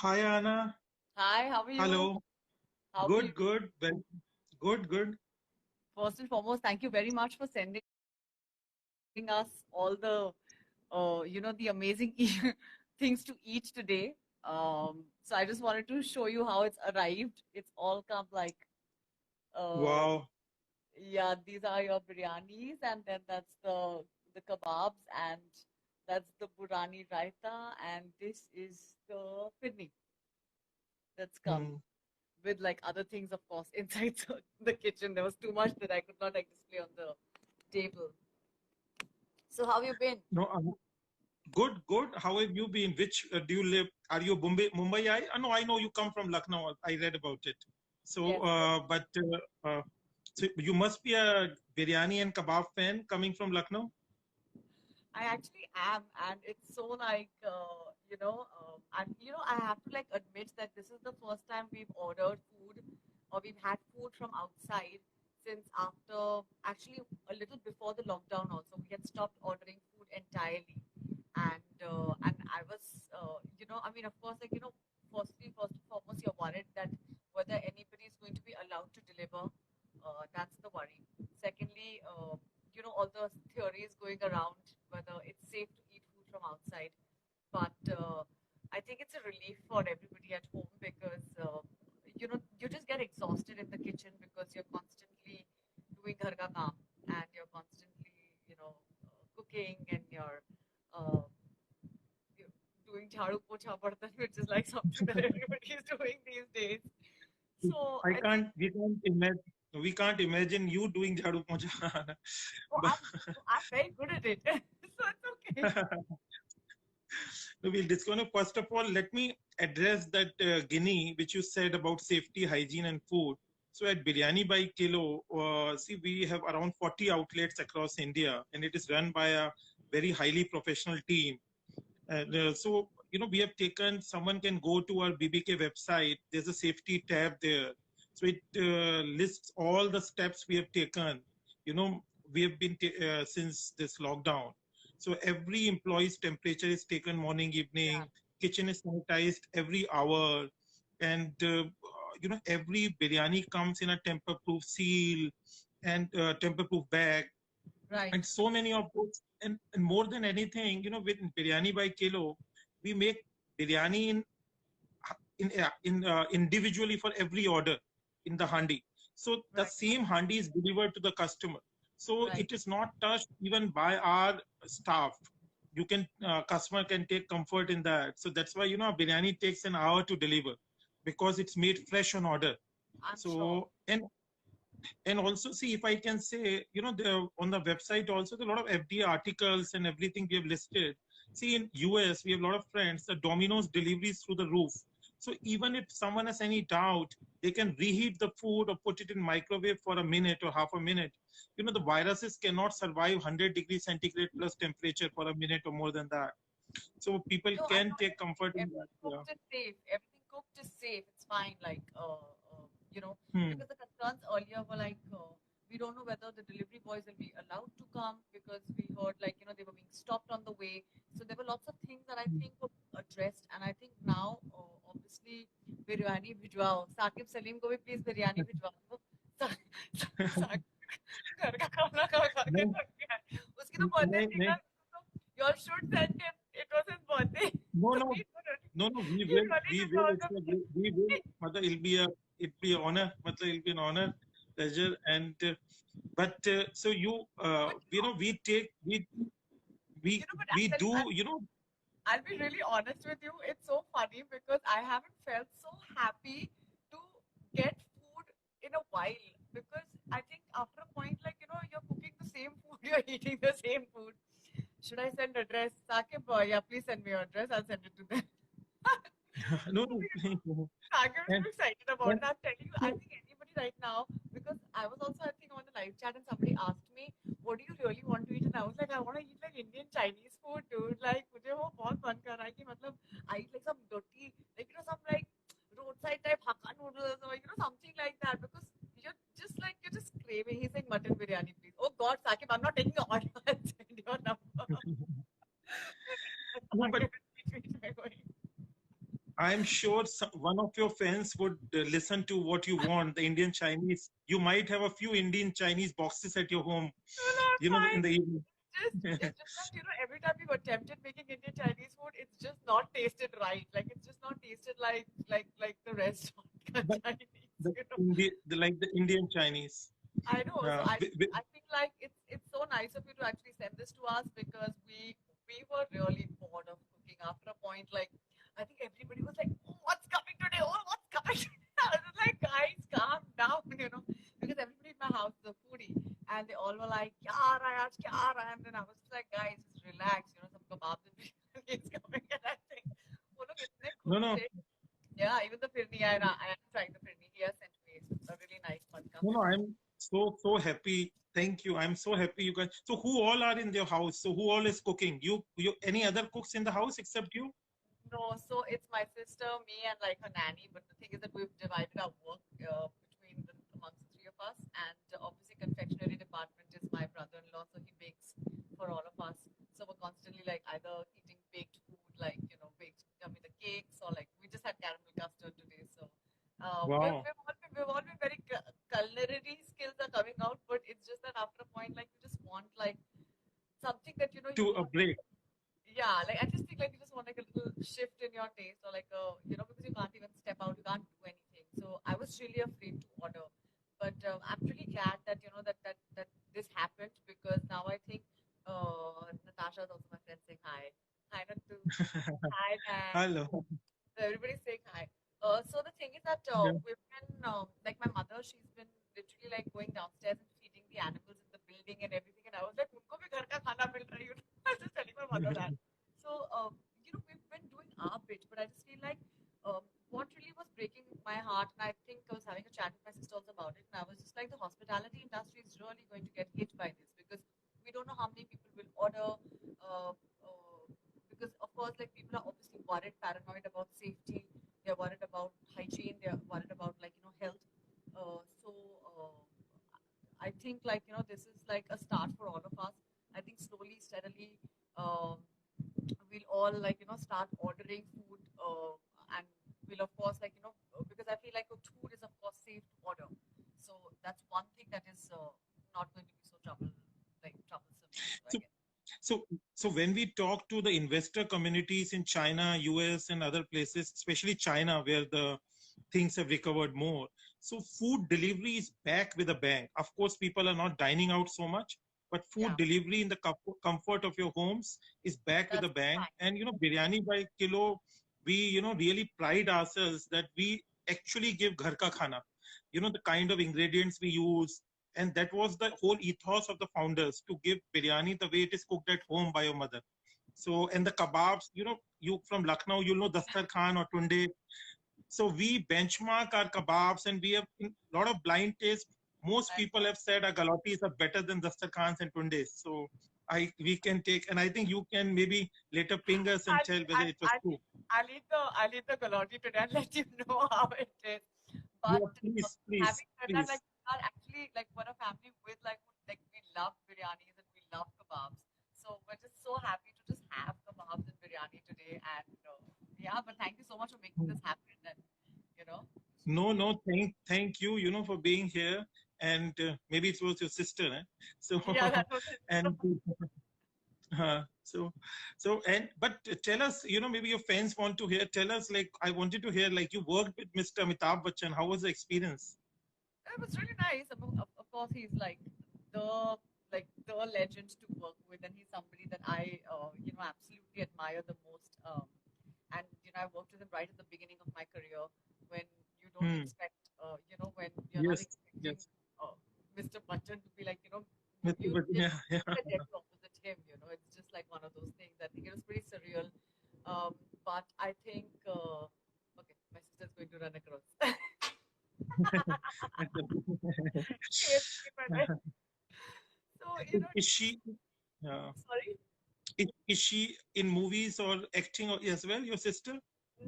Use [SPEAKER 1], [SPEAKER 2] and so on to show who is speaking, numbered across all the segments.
[SPEAKER 1] Hi Anna.
[SPEAKER 2] Hi, how are you?
[SPEAKER 1] Hello.
[SPEAKER 2] How are you?
[SPEAKER 1] Good, good. Good, good.
[SPEAKER 2] First and foremost, thank you very much for sending us all the amazing things to eat today. So I just wanted to show you how it's arrived. It's all come like, uh,
[SPEAKER 1] Wow.
[SPEAKER 2] yeah, these are your biryanis, and then that's the kebabs, and that's the burani raita, and this is the fidni that's come
[SPEAKER 1] Hmm.
[SPEAKER 2] with like other things, of course, inside the kitchen. There was too much that I could not like display on the table. So how you been?
[SPEAKER 1] No, good, good. How have you been? Which do you live? Are you Mumbai? No, I know you come from Lucknow. I read about it. So,
[SPEAKER 2] Yes, yes.
[SPEAKER 1] so you must be a biryani and kebab fan coming from Lucknow.
[SPEAKER 2] I actually am, and it's so like and I have to like admit that this is the first time we've ordered food or we've had food from outside since after actually a little before the lockdown. Also, we had stopped ordering food entirely, and I was I mean, of course, like first and foremost, you're worried that whether anybody is going to be allowed to deliver. That's the worry. Secondly, all the theories going around whether it's safe to eat food from outside. But I think it's a relief for everybody at home because you just get exhausted in the kitchen because you're constantly doing ghar ka kaam and you're constantly cooking and uh, you're doing jharu pocha bartan, which is like something that everybody is doing these days. So
[SPEAKER 1] I
[SPEAKER 2] I think,
[SPEAKER 1] can't. We can't imagine. We can't imagine you doing jhadu pocha.
[SPEAKER 2] oh,
[SPEAKER 1] But
[SPEAKER 2] I'm very good at it, so it's okay.
[SPEAKER 1] we'll discuss. First of all, let me address that Guinea, which you said about safety, hygiene, and food. So at Biryani by Kilo, see, we have around 40 outlets across India, and it is run by a very highly professional team. And we have taken, someone can go to our BBK website. There's a safety tab there. So it lists all the steps we have taken. You know, we have been since this lockdown. So every employee's temperature is taken morning,
[SPEAKER 2] Yeah,
[SPEAKER 1] evening. Kitchen is sanitized every hour, and every biryani comes in a tamper-proof seal and tamper-proof bag,
[SPEAKER 2] right,
[SPEAKER 1] and so many of those. And more than anything, with biryani by kilo, we make biryani individually for every order in the handi. So the
[SPEAKER 2] right,
[SPEAKER 1] same handi is delivered to the customer. So
[SPEAKER 2] right.
[SPEAKER 1] it is not touched even by our staff. You can Customer can take comfort in that. So that's why biryani takes an hour to deliver because it's made fresh on order.
[SPEAKER 2] I'm sure.
[SPEAKER 1] So and also, see, if I can say, on the website also there are a lot of FDA articles and everything we have listed. See, in US we have a lot of friends, the Domino's deliveries through the roof. So even if someone has any doubt, they can reheat the food or put it in microwave for a minute or half a minute. The viruses cannot survive 100 degrees centigrade plus temperature for a minute or more than that. So people
[SPEAKER 2] No, I
[SPEAKER 1] can
[SPEAKER 2] know
[SPEAKER 1] take comfort in that.
[SPEAKER 2] everything cooked is safe. Everything cooked is safe. It's fine. Like,
[SPEAKER 1] Hmm.
[SPEAKER 2] because the concerns earlier were like, we don't know whether the delivery boys will be allowed to come because we heard like, they were being stopped on the way. So there were lots of things that I think were addressed. And I think now, obviously, biryani bhijwao. Saqib Salim ko bhi please biryani bhijwa do. Saqib घर का खाना खा खा के
[SPEAKER 1] No,
[SPEAKER 2] थक गया है. उसकी तो बर्थडे
[SPEAKER 1] no,
[SPEAKER 2] थी ना, तो you all should send him. It was his birthday.
[SPEAKER 1] no,
[SPEAKER 2] So
[SPEAKER 1] no,
[SPEAKER 2] he
[SPEAKER 1] no, we
[SPEAKER 2] he
[SPEAKER 1] will,
[SPEAKER 2] really
[SPEAKER 1] we will,
[SPEAKER 2] deserves a
[SPEAKER 1] we will, matlab, it'll be an honor, matlab, it'll be an honor, pleasure, and, so
[SPEAKER 2] but but
[SPEAKER 1] we
[SPEAKER 2] I'll tell you,
[SPEAKER 1] do,
[SPEAKER 2] I'll be really honest with you. It's so funny because I haven't felt so happy to get food in a while. Because I think after a point, like you're cooking the same food, you're eating the same food. Should I send address? Sakib, yeah, please send me your address. I'll send it to them.
[SPEAKER 1] no, no, no,
[SPEAKER 2] Sagar is
[SPEAKER 1] and,
[SPEAKER 2] too excited about
[SPEAKER 1] and,
[SPEAKER 2] it. I'm telling you, I
[SPEAKER 1] so,
[SPEAKER 2] think anybody right now, because I was also, I think, on the live chat and somebody asked me, what do you really want to eat? And I was like, I want to eat like Indian Chinese food, dude. Like, मुझे वो बहुत मन कर रहा है कि मतलब I eat like some dirty, like, some like roadside type Hakka noodles or, something like that because you're just craving. He's like, mutton biryani, please. Oh God, Sakib, I'm not taking your order. I'll send your number.
[SPEAKER 1] no, but
[SPEAKER 2] Sakib is between my way.
[SPEAKER 1] I'm sure one of your fans would listen to what you want, the Indian Chinese. You might have a few Indian Chinese boxes at your home,
[SPEAKER 2] No, no, it's
[SPEAKER 1] in
[SPEAKER 2] fine.
[SPEAKER 1] the evening.
[SPEAKER 2] It's just that, every time we've attempted making Indian Chinese food, it's just not tasted right. Like it's just not tasted like the restaurant
[SPEAKER 1] But
[SPEAKER 2] Chinese,
[SPEAKER 1] the, like the Indian Chinese.
[SPEAKER 2] I know. So
[SPEAKER 1] Uh,
[SPEAKER 2] I
[SPEAKER 1] wi- wi-
[SPEAKER 2] I feel like it's so nice of you to actually send this to us because we were really bored of cooking after a point. Like I think everybody was like, "Oh, what's coming today? Oh, what's coming?" I was like, "Guys, calm down," because everybody in my house is a foodie, and they all were like, "Kya raha hai aaj, kya raha hai?" And then I was just like, "Guys, just relax. Some kebabs and biryani is coming." And I think वो लोग इतने
[SPEAKER 1] no,
[SPEAKER 2] खुश
[SPEAKER 1] no,
[SPEAKER 2] थे. Yeah, even the firni, I am trying the firni. He has sent me a really nice madka
[SPEAKER 1] no, no.
[SPEAKER 2] firni.
[SPEAKER 1] I'm so happy. Thank you. I'm so happy you guys. So who all are in your house? So who all is cooking? You, any other cooks in the house except you?
[SPEAKER 2] No, so it's my sister, me, and like her nanny. But the thing is that we've divided our work amongst the three of us. And obviously, confectionery department is my brother-in-law, so he bakes for all of us. So we're constantly like either eating baked food, like the cakes, or like we just had caramel custard today. So
[SPEAKER 1] Wow.
[SPEAKER 2] we've all been very culinary skills are coming out, but it's just that after a point, like you just want like something that you
[SPEAKER 1] To a
[SPEAKER 2] don't
[SPEAKER 1] break.
[SPEAKER 2] yeah, like I just think like you just want like a little shift in your taste or like because you can't even step out, you can't do anything. So I was really afraid to order, but I'm really glad that that this happened because now I think Natasha is also my friend saying hi, hi Natu, hi man.
[SPEAKER 1] Hello.
[SPEAKER 2] So everybody's saying hi. So the thing is that
[SPEAKER 1] Yeah.
[SPEAKER 2] we've been like my mother, she's been literally like going downstairs and feeding the animals in the building and everything, and I was like, "उनको भी घर का खाना मिल रहा है." I was just telling my mother that. So we've been doing our bit, but I just feel like what really was breaking my heart, and I think I was having a chat with my sister also about it, and I was just like, the hospitality industry is really going to get hit by this because we don't know how many people will order. Uh, uh, because of course, like people are obviously worried, paranoid about safety. They're worried about hygiene. They're worried about health. So I think this is like a start for all of us. I think slowly, steadily, um, we'll all start ordering food, and we'll of course because I feel like food is of course safe to order. So that's one thing that is not going to be so troublesome. So I
[SPEAKER 1] So,
[SPEAKER 2] guess.
[SPEAKER 1] so when we talk to the investor communities in China, US, and other places, especially China, where the things have recovered more, so food delivery is back with a bang. Of course, people are not dining out so much, but food
[SPEAKER 2] Yeah,
[SPEAKER 1] delivery in the comfort of your homes is back with a
[SPEAKER 2] that's
[SPEAKER 1] bang.
[SPEAKER 2] fine.
[SPEAKER 1] And biryani by kilo, we really pride ourselves that we actually give ghar ka khana. The kind of ingredients we use, and that was the whole ethos of the founders, to give biryani the way it is cooked at home by your mother. So, and the kebabs, you from Lucknow, Dastar Khan or Tunde. So we benchmark our kebabs, and we have a lot of blind taste. Most
[SPEAKER 2] I
[SPEAKER 1] people
[SPEAKER 2] know.
[SPEAKER 1] have said our galatis are better than Dastar Khans and Tundes. So we can take, and I think you can maybe later ping us and
[SPEAKER 2] I'll,
[SPEAKER 1] tell whether
[SPEAKER 2] I'll,
[SPEAKER 1] it was
[SPEAKER 2] I'll,
[SPEAKER 1] true.
[SPEAKER 2] I'll eat the galati today and let you know how it is. But
[SPEAKER 1] Yeah, please, please,
[SPEAKER 2] having said that,
[SPEAKER 1] please.
[SPEAKER 2] like we are actually like we're a family with like we love biryanis and we love kebabs. So we're just so happy to just have kebabs and biryani today. And yeah, but thank you so much for making this happen. And you know,
[SPEAKER 1] No, no, thank you, for being here. And maybe it was your sister, eh? So,
[SPEAKER 2] yeah, that was it.
[SPEAKER 1] and so, but tell us, maybe your fans want to hear. Tell us, like, I wanted to hear, like, you worked with Mr. Amitabh Bachchan. How was the experience?
[SPEAKER 2] It was really nice. Of course, he's the the legend to work with, and he's somebody that I absolutely admire the most. And I worked with him right at the beginning of my career when you don't
[SPEAKER 1] Hmm.
[SPEAKER 2] expect, when you're not
[SPEAKER 1] Yes,
[SPEAKER 2] expecting
[SPEAKER 1] yes.
[SPEAKER 2] Mr. Bachchan to be like,
[SPEAKER 1] Mr.
[SPEAKER 2] you
[SPEAKER 1] Bachchan, yeah, yeah.
[SPEAKER 2] sit dead opposite him. It's just like one of those things. I think it was pretty surreal. But I think, okay, my sister's going to run across. So,
[SPEAKER 1] Is she?
[SPEAKER 2] sorry.
[SPEAKER 1] Is she in movies or acting as well? Your sister?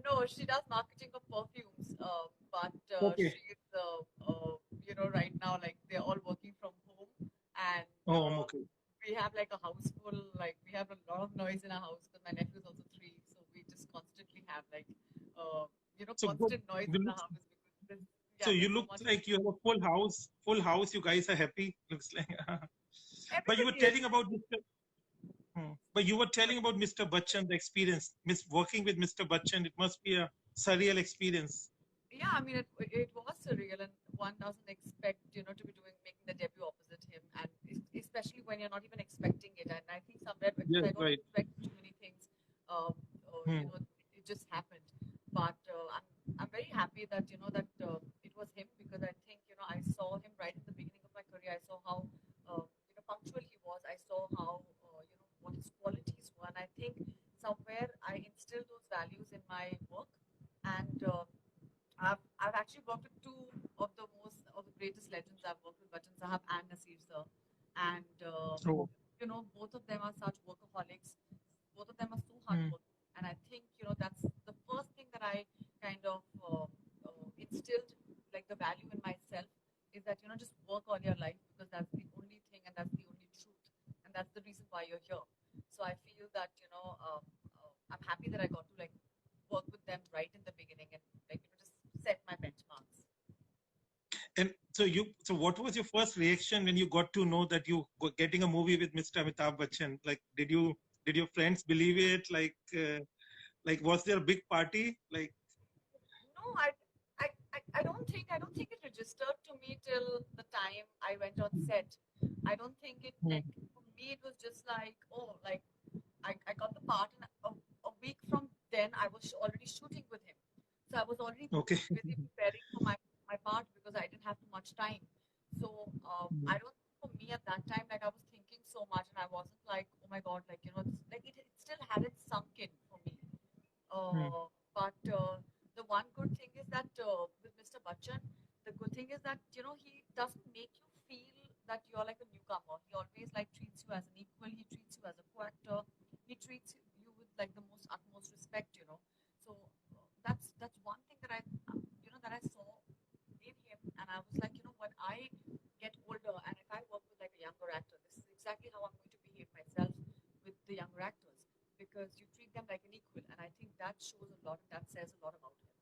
[SPEAKER 2] No, she does marketing of perfumes, but
[SPEAKER 1] Okay.
[SPEAKER 2] she's, right now, like they're all working from home, and
[SPEAKER 1] Oh, I'm okay.
[SPEAKER 2] we have like a house full, like we have a lot of noise in our house because my nephew is also 3, so we just constantly have like
[SPEAKER 1] So good.
[SPEAKER 2] constant noise
[SPEAKER 1] You
[SPEAKER 2] in the
[SPEAKER 1] look,
[SPEAKER 2] house because
[SPEAKER 1] so you
[SPEAKER 2] there's so
[SPEAKER 1] look
[SPEAKER 2] much.
[SPEAKER 1] like you have a full house. Full house. You guys are happy. Looks like. But you were
[SPEAKER 2] Everybody is.
[SPEAKER 1] telling about Mr. But you were telling about Mr. Bachchan, the experience. Miss working with Mr. Bachchan, it must be a surreal experience.
[SPEAKER 2] Yeah, I mean, it was surreal, and one doesn't expect, to be making the debut opposite him, and especially when you're not even expecting it. And I think somewhere because
[SPEAKER 1] Yes,
[SPEAKER 2] I don't
[SPEAKER 1] right.
[SPEAKER 2] expect too many things, uh,
[SPEAKER 1] Hmm.
[SPEAKER 2] it just happened. But I'm very happy that it was him because I think I saw him right in the beginning of my career. I saw how punctual he was. I saw how what his qualities were, and I think somewhere I instilled those values in my work, and. I've actually worked with two of the greatest legends. I've worked with Bachchan Sahab and Nasir sir, and
[SPEAKER 1] So,
[SPEAKER 2] both of them are such workaholics. Both of them are so
[SPEAKER 1] hmm.
[SPEAKER 2] hardworking, and I think that's the first thing that I kind of instilled like the value in myself is that just work all your life because that's the only thing and that's the only truth and that's the reason why you're here. So I feel that I'm happy that I got to like work with them right in the beginning and like just set my benchmarks.
[SPEAKER 1] And so what was your first reaction when you got to know that you were getting a movie with Mr. Amitabh Bachchan? Like, did your friends believe it? Like, was there a big party? Like,
[SPEAKER 2] No, I don't think it registered to me till the time I went on set. I don't think it
[SPEAKER 1] hmm.
[SPEAKER 2] like for me it was just like like I got the part and a week from then I was already shooting with him. So I was already
[SPEAKER 1] Okay.
[SPEAKER 2] busy preparing for my part because I didn't have too much time. So I don't think for me at that time like I was thinking so much and I wasn't like oh my god like like it still hadn't sunk in for me.
[SPEAKER 1] Hmm.
[SPEAKER 2] But the one good thing is that with Mr. Bachchan, the good thing is that he doesn't make you feel that you're like a newcomer. He always like treats you as an equal. He treats you as a co-actor. He treats you with like the most utmost respect. So that's one thing that I saw in him, and I was like, when I get older and if I work with like a younger actor, this is exactly how I'm going to behave myself with the younger actors because you treat them like an equal, and I think that shows a lot. That says a lot about him.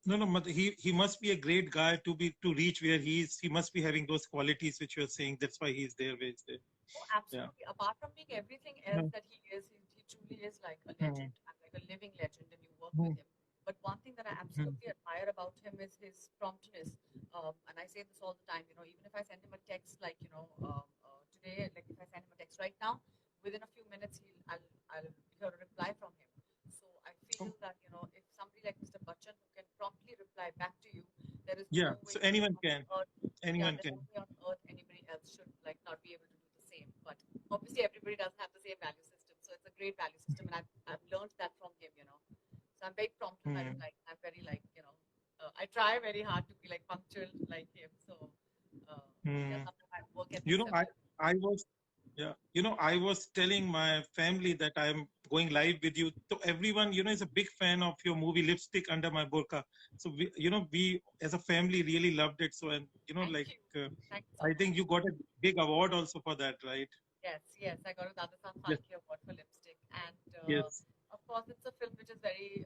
[SPEAKER 1] No, no, he must be a great guy to reach where he is. He must be having those qualities which you're saying. That's why he's there where he's there.
[SPEAKER 2] Oh,
[SPEAKER 1] Yeah.
[SPEAKER 2] absolutely. Apart from being everything else
[SPEAKER 1] Hmm.
[SPEAKER 2] that he truly is like a
[SPEAKER 1] Hmm.
[SPEAKER 2] legend and like a living legend, and you work with
[SPEAKER 1] Hmm.
[SPEAKER 2] him. But one thing that I
[SPEAKER 1] Hmm.
[SPEAKER 2] absolutely admire about him is his promptness. And I say this all the time. Even if I send him a text, like today, like if I send him a text right now, within a few minutes, I'll hear a reply from him. So I feel
[SPEAKER 1] Oh,
[SPEAKER 2] that if somebody like Mr. Bachchan who can promptly reply back to you, there is
[SPEAKER 1] yeah.
[SPEAKER 2] no
[SPEAKER 1] So
[SPEAKER 2] way
[SPEAKER 1] anyone
[SPEAKER 2] on
[SPEAKER 1] can.
[SPEAKER 2] earth, yeah,
[SPEAKER 1] Anyone
[SPEAKER 2] there's no
[SPEAKER 1] can.
[SPEAKER 2] way on earth anybody else should like not be able to do the same. But obviously everybody doesn't have the same value system, so it's a great value system, and I've learned that from him. So I'm very prompt in my
[SPEAKER 1] Hmm.
[SPEAKER 2] reply. I'm very like I try very hard to be like punctual like him. So yeah,
[SPEAKER 1] Hmm.
[SPEAKER 2] sometimes my work
[SPEAKER 1] You
[SPEAKER 2] ethics
[SPEAKER 1] know,
[SPEAKER 2] have.
[SPEAKER 1] I was yeah. I was telling my family that I'm going live with you. So everyone, is a big fan of your movie Lipstick Under My Burqa. So we as a family really loved it. So and
[SPEAKER 2] Thank
[SPEAKER 1] like
[SPEAKER 2] you, thank you so
[SPEAKER 1] I think
[SPEAKER 2] much.
[SPEAKER 1] you got a big award also for that, right?
[SPEAKER 2] Yes, yes, I got a Dadasam
[SPEAKER 1] Yes.
[SPEAKER 2] Phalke Award for Lipstick, and
[SPEAKER 1] Yes.
[SPEAKER 2] of course, it's a film which is very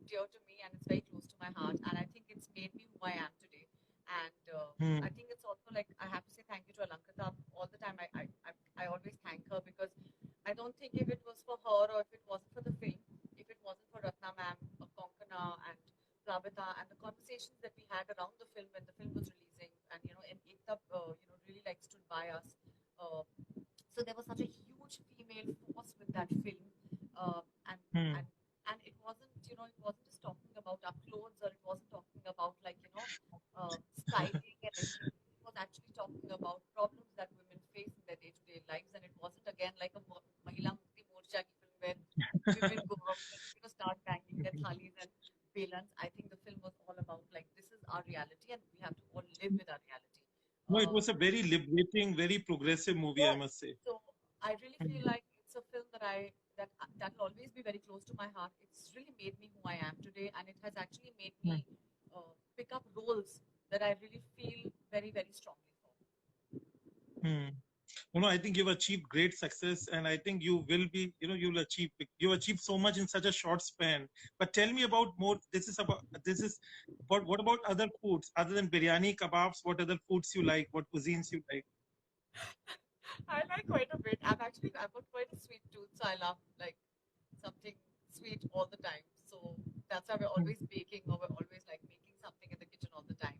[SPEAKER 2] dear to me and it's very close to my heart, and I think it's made me who I am today. And
[SPEAKER 1] Hmm.
[SPEAKER 2] I think it's also like I have to say thank you to Alankata all the time. I always thank her because I don't think if it was for her or if it wasn't for the film, if it wasn't for Ratna ma'am, Konkana, and Pravita, and the conversations that we had around the film when the film was releasing, and Ekta, really like stood by us. Uh, so there was such a huge female force with that film, uh, and
[SPEAKER 1] Hmm.
[SPEAKER 2] and and it wasn't just talking about our clothes or it wasn't talking about like styling and everything. It was actually talking about problems that women face in their day-to-day lives, and it wasn't again like a Mahila Mukti Morcha ki film where women go out and start banging their thalis and belans. I think the film was all about like this is our reality and we have to all live with our reality.
[SPEAKER 1] No, it
[SPEAKER 2] Uh,
[SPEAKER 1] was a very liberating, very progressive movie, I
[SPEAKER 2] Yes.
[SPEAKER 1] must say.
[SPEAKER 2] So I really feel
[SPEAKER 1] Hmm.
[SPEAKER 2] like it's a film that'll always be very close to my heart. It's really made me who I am today, and it has actually made
[SPEAKER 1] Hmm.
[SPEAKER 2] me pick up roles that I really feel very very strongly for.
[SPEAKER 1] Hmm. I think you've achieved great success, and I think you will be, you achieve so much in such a short span. But tell me about more. What about other foods other than biryani, kebabs? What other foods you like? What cuisines you like?
[SPEAKER 2] I like quite a bit. I've got quite a sweet tooth, so I love like something sweet all the time. So that's why we're
[SPEAKER 1] Hmm.
[SPEAKER 2] always baking, or we're always like making something in the kitchen all the time.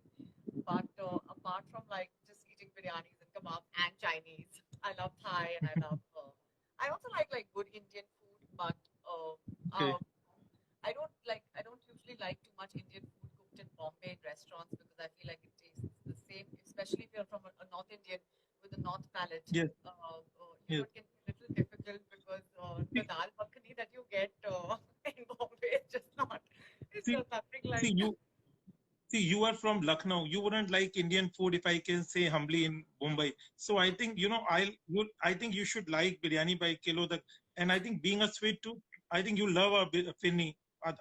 [SPEAKER 2] But apart from like just eating biryanis and kebab and Chinese, I love Thai and I love. I also like good Indian food, but
[SPEAKER 1] Okay.
[SPEAKER 2] uh, I don't usually like too much Indian food cooked in Bombay in restaurants because I feel like it tastes the same, especially if you're from a North Indian with a North palate.
[SPEAKER 1] Yes. Yes.
[SPEAKER 2] It can be a little difficult because the
[SPEAKER 1] See,
[SPEAKER 2] dal makhani that you get in Bombay is just not, it's
[SPEAKER 1] see,
[SPEAKER 2] just nothing
[SPEAKER 1] see
[SPEAKER 2] like.
[SPEAKER 1] you. See, you are from Lucknow. You wouldn't like Indian food, if I can say humbly, in Mumbai. So I think I think you should like biryani by kilo. And I think being a sweet tooth, I think you love a finni. A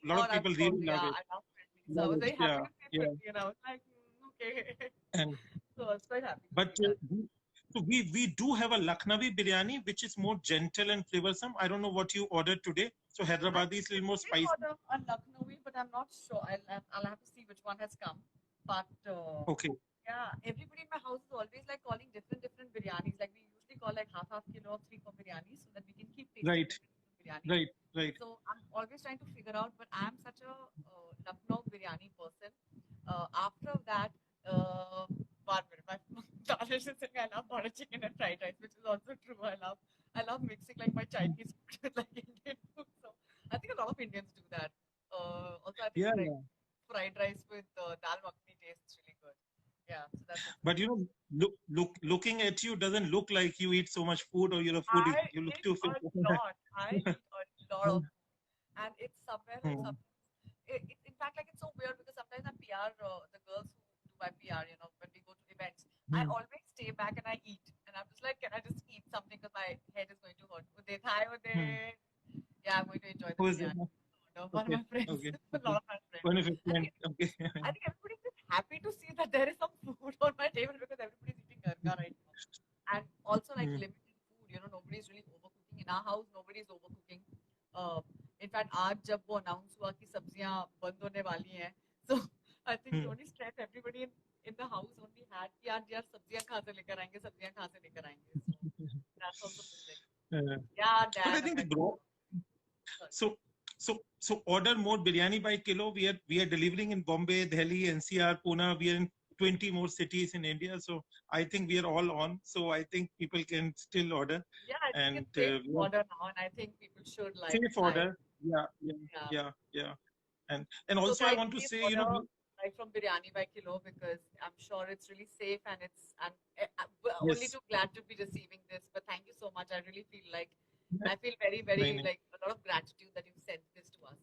[SPEAKER 1] lot of people really love
[SPEAKER 2] Yeah,
[SPEAKER 1] it.
[SPEAKER 2] I love Friendly. So I
[SPEAKER 1] Love
[SPEAKER 2] was
[SPEAKER 1] it.
[SPEAKER 2] very happy
[SPEAKER 1] Yeah,
[SPEAKER 2] to see
[SPEAKER 1] yeah.
[SPEAKER 2] Friendly and I was like, okay.
[SPEAKER 1] And
[SPEAKER 2] So I was quite happy to
[SPEAKER 1] but
[SPEAKER 2] see that.
[SPEAKER 1] we do have a Lucknowi biryani which is more gentle and flavorsome. I don't know what you ordered today. So
[SPEAKER 2] I
[SPEAKER 1] Hyderabadi is a little more
[SPEAKER 2] did
[SPEAKER 1] spicy.
[SPEAKER 2] order a Lucknowi, but I'm not sure. I'll have to see which one has come. But
[SPEAKER 1] Okay.
[SPEAKER 2] yeah, everybody in my house is always like calling different biryanis. Like we usually call like half kilo or 3 4 biryanis so that we can keep tasting
[SPEAKER 1] Right.
[SPEAKER 2] different biryanis.
[SPEAKER 1] Right. Right.
[SPEAKER 2] So I'm always trying to figure out, but I'm such a Lucknow biryani person. After that, uh, one minute, my daughter is saying I love butter chicken and fried rice, which is also true. I love mixing like my Chinese food with like Indian food. So I think a lot of Indians do that. Also, I think
[SPEAKER 1] Yeah.
[SPEAKER 2] like fried rice with dal makhani tastes really good. Yeah, so that's also
[SPEAKER 1] But
[SPEAKER 2] true.
[SPEAKER 1] looking at you doesn't look like you eat so much food or you're a foodie.
[SPEAKER 2] I
[SPEAKER 1] You look
[SPEAKER 2] eat
[SPEAKER 1] too
[SPEAKER 2] a
[SPEAKER 1] fit.
[SPEAKER 2] lot. I eat a lot of food, and it's somewhere like
[SPEAKER 1] Hmm.
[SPEAKER 2] some. In fact, like it's so weird because sometimes I'm PR, the girls who do my PR, when we go to events, I
[SPEAKER 1] Hmm.
[SPEAKER 2] always stay back and I eat, and I'm just like, can I just eat something because my head is going to hurt? Uday thai,
[SPEAKER 1] Hmm.
[SPEAKER 2] uday. Yeah, I'm going to enjoy the
[SPEAKER 1] Who is it?
[SPEAKER 2] biryani. One of
[SPEAKER 1] Okay.
[SPEAKER 2] my friends,
[SPEAKER 1] Okay.
[SPEAKER 2] a
[SPEAKER 1] Okay.
[SPEAKER 2] lot of my friends.
[SPEAKER 1] One of your
[SPEAKER 2] I
[SPEAKER 1] friend.
[SPEAKER 2] think
[SPEAKER 1] Okay.
[SPEAKER 2] I think everybody's just happy to see that there is some food on my table because everybody's eating garga right now. And also like
[SPEAKER 1] Hmm.
[SPEAKER 2] limited food, nobody's really overcooking. In our house, nobody's overcooking. Uh, in fact, आज जब वो announce हुआ कि सब्जियां बंद होने वाली हैं, so I think the
[SPEAKER 1] Hmm.
[SPEAKER 2] only stress everybody in the house only had कि यार सब्जियां कहाँ से लेकर आएंगे, सब्जियां कहाँ से लेकर आएंगे. So that's also missing.
[SPEAKER 1] Uh,
[SPEAKER 2] Yeah,
[SPEAKER 1] but I
[SPEAKER 2] Dan,
[SPEAKER 1] think the
[SPEAKER 2] मैं
[SPEAKER 1] grow.
[SPEAKER 2] sorry.
[SPEAKER 1] So order more biryani by kilo. We are delivering in Bombay, Delhi, NCR, Pune. We are in 20 more cities in India. So I think we are all on. So I think people can still order,
[SPEAKER 2] Yeah, I think
[SPEAKER 1] and
[SPEAKER 2] it's safe to
[SPEAKER 1] we are
[SPEAKER 2] order now, and I think people should like
[SPEAKER 1] safe
[SPEAKER 2] try.
[SPEAKER 1] order. Yeah, yeah,
[SPEAKER 2] Yeah.
[SPEAKER 1] yeah, yeah. And
[SPEAKER 2] So
[SPEAKER 1] also I
[SPEAKER 2] guys,
[SPEAKER 1] want to
[SPEAKER 2] please
[SPEAKER 1] say,
[SPEAKER 2] order like from Biryani by Kilo because I'm sure it's really safe and we're only
[SPEAKER 1] yes.
[SPEAKER 2] too glad to be receiving this. But thank you so much. I feel very,
[SPEAKER 1] No,
[SPEAKER 2] very
[SPEAKER 1] no,
[SPEAKER 2] like a lot of gratitude that you've sent this to us.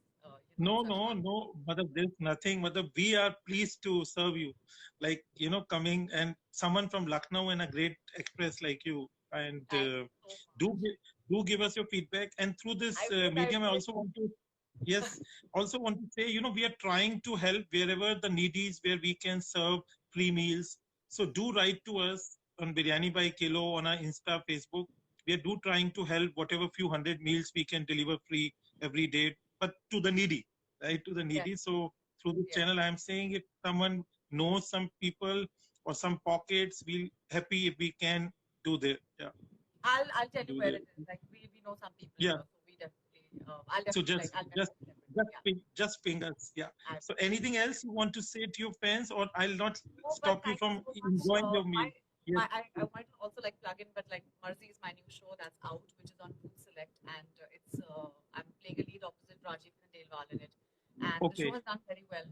[SPEAKER 2] In
[SPEAKER 1] no,
[SPEAKER 2] such
[SPEAKER 1] no,
[SPEAKER 2] short.
[SPEAKER 1] no. Madam, there's nothing. Madam, we are pleased to serve you. Like, coming and someone from Lucknow and a great express like you. And
[SPEAKER 2] Thank you so
[SPEAKER 1] do
[SPEAKER 2] much.
[SPEAKER 1] do give us your feedback. And through this
[SPEAKER 2] I
[SPEAKER 1] medium, I
[SPEAKER 2] will.
[SPEAKER 1] also want to, yes, also want to say, we are trying to help wherever the needies, where we can serve free meals. So do write to us on Biryani by Kilo on our Insta, Facebook. We are do trying to help whatever few hundred meals we can deliver free every day, but to the needy, right? To the
[SPEAKER 2] Yes,
[SPEAKER 1] needy. So through this
[SPEAKER 2] yes.
[SPEAKER 1] channel, I'm saying if someone knows some people or some pockets, we'll happy if we can do that. Yeah,
[SPEAKER 2] I'll tell you
[SPEAKER 1] do
[SPEAKER 2] where
[SPEAKER 1] that.
[SPEAKER 2] it is. Like we know some people
[SPEAKER 1] Yeah.
[SPEAKER 2] here, so we definitely I'll
[SPEAKER 1] So
[SPEAKER 2] definitely like I'll
[SPEAKER 1] just
[SPEAKER 2] definitely send it. Yeah.
[SPEAKER 1] just ping us. Yeah.
[SPEAKER 2] I
[SPEAKER 1] So anything else you want to say to your fans, or I'll not
[SPEAKER 2] No, but
[SPEAKER 1] stop you
[SPEAKER 2] thank you
[SPEAKER 1] from
[SPEAKER 2] so much.
[SPEAKER 1] enjoying your meal. Yes.
[SPEAKER 2] I might also like plug in, but like Marzi is my new show that's out, which is on Food Select, and I'm playing a lead opposite Rajiv Khandelwal in it, and the show
[SPEAKER 1] Okay.
[SPEAKER 2] has done very well.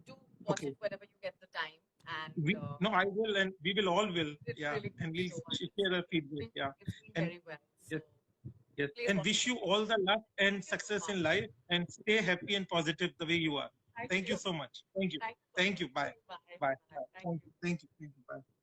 [SPEAKER 2] Do watch
[SPEAKER 1] Okay.
[SPEAKER 2] it whenever you get the time, and
[SPEAKER 1] We no, I will, and we will all will.
[SPEAKER 2] it's
[SPEAKER 1] Yeah,
[SPEAKER 2] really
[SPEAKER 1] and
[SPEAKER 2] good
[SPEAKER 1] we'll
[SPEAKER 2] show, and
[SPEAKER 1] share our feedback. Yeah,
[SPEAKER 2] it's been
[SPEAKER 1] and
[SPEAKER 2] very well. So
[SPEAKER 1] yes, yes,
[SPEAKER 2] please
[SPEAKER 1] and
[SPEAKER 2] watch
[SPEAKER 1] wish
[SPEAKER 2] it.
[SPEAKER 1] you all the luck and
[SPEAKER 2] Thank you so
[SPEAKER 1] success
[SPEAKER 2] much.
[SPEAKER 1] in life, and stay happy and positive the way you are.
[SPEAKER 2] Thank
[SPEAKER 1] Thank you
[SPEAKER 2] you.
[SPEAKER 1] so much. Thank you.
[SPEAKER 2] Thank you so
[SPEAKER 1] Thank
[SPEAKER 2] much.
[SPEAKER 1] you. Bye.
[SPEAKER 2] Bye.
[SPEAKER 1] Bye.
[SPEAKER 2] Bye.
[SPEAKER 1] Bye.
[SPEAKER 2] Thank
[SPEAKER 1] Thank
[SPEAKER 2] you.
[SPEAKER 1] you. Thank you. Thank you. Bye.